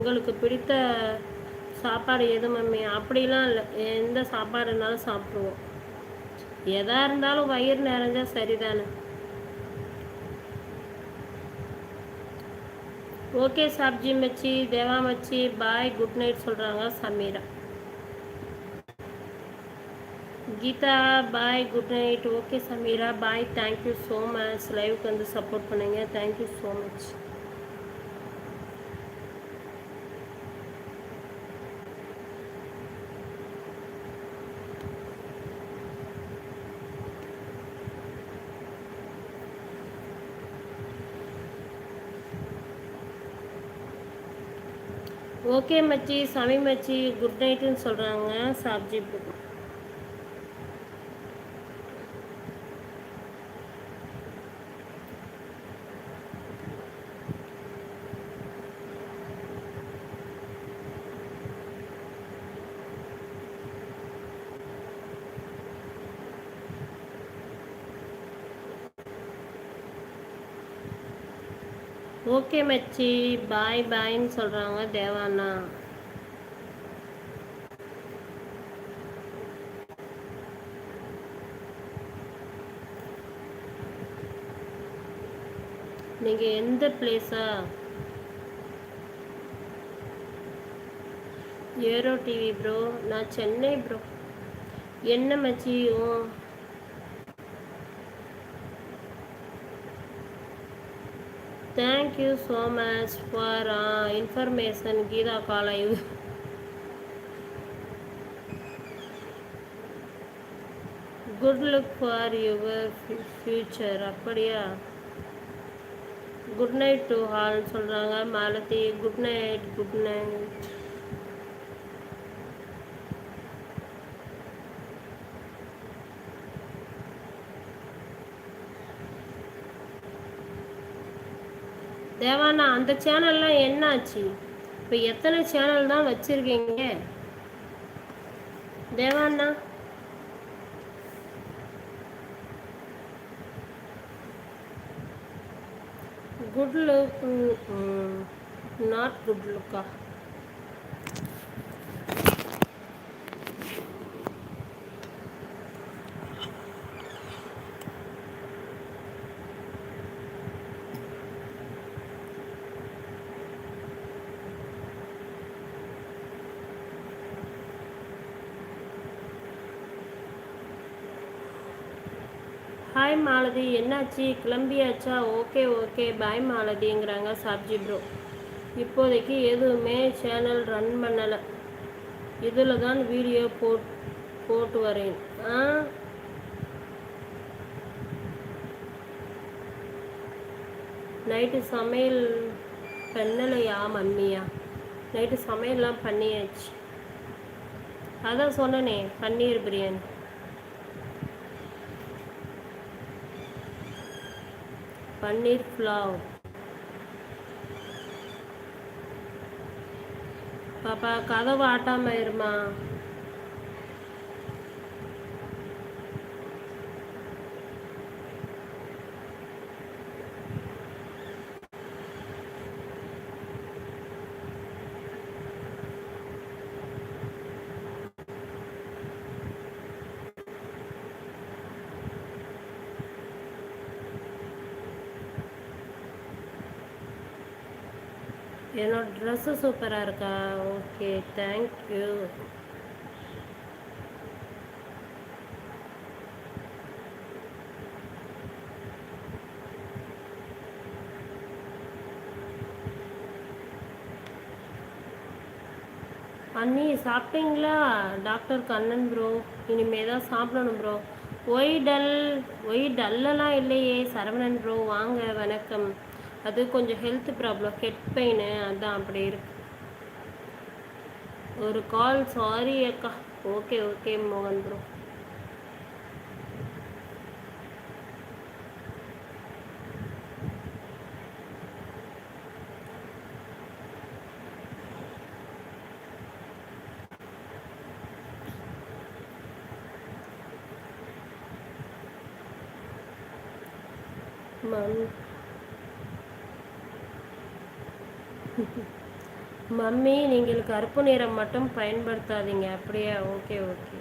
உங்களுக்கு பிடித்த சாப்பாடு எது மம்மி? அப்படிலாம் இல்லை, எந்த சாப்பாடு இருந்தாலும் சாப்பிடுவோம். எதா இருந்தாலும் வயிறு நிறைஞ்சா சரிதானே. ஓகே சாப்ஜி மச்சி, தேவா மச்சி, பாய், குட் நைட் சொல்கிறாங்க சமீரா. கீதா பாய், குட் நைட். ஓகே சமீரா பாய், தேங்க்யூ ஸோ மச். லைவுக்கு வந்து சப்போர்ட் பண்ணுங்க, தேங்க்யூ ஸோ மச். ஓகே மச்சி, சமி மச்சி குட் நைட்டுன்னு சொல்கிறாங்க சாப்ஜி. ஓகே மச்சி, பாய் பாய்ன்னு சொல்கிறாங்க தேவாண்ணா. நீங்கள் எந்த பிளேஸா? ஏரோ டிவி ப்ரோ, நான் சென்னை ப்ரோ. என்ன மச்சி? Thank you so much for information Geetha காலைவ். Good look for your future. அப்படியா? குட் நைட் டு ஹால் சொல்கிறாங்க Malathi. Good night, good night. தேவாண்ணா, அந்த சேனல்லாம் என்னாச்சு? இப்போ எத்தனை சேனல் தான் வச்சுருக்கீங்க தேவாண்ணா? குட் லுக், நாட் குட் லுக்கா? ஹாய் மாலதி, என்னாச்சு கிளம்பியாச்சா? ஓகே ஓகே பாய் மாலதிங்கிறாங்க சாப்ஜி ப்ரோ. இப்போதைக்கு எதுவுமே சேனல் ரன் பண்ணலை, இதில் தான் வீடியோ போட்டு வரேன். நைட்டு சமையல் பண்ணலையா மம்மியா? நைட்டு சமையல்லாம் பண்ணியாச்சு, அதான் சொன்னனே பன்னீர் பிரியாணி. பன்னீர் புலாவ். பாப்பா கதவு ஆட்டாம இருமா. என்னோட ட்ரெஸ்ஸு சூப்பராக இருக்கா? Okay thank you. அண்ணி சாப்பிட்டீங்களா? டாக்டர் கண்ணன் ப்ரோ, இனிமே தான் சாப்பிடணும் ப்ரோ. ஒய் டல்லெல்லாம் இல்லையே சரவணன் ப்ரோ, வாங்க வணக்கம். அது கொஞ்சம் ஹெல்த் ப்ராப்ளம், ஹெட் பெயின், அதான் அப்படி இருக்கு. ஒரு கால், சாரி அக்கா. ஓகே ஓகே மோகன் ப்ரோ. மம்மி நீங்கள் கருப்பு நிறம் மட்டும் பயன்படுத்தாதீங்க. அப்படியா? Okay okay.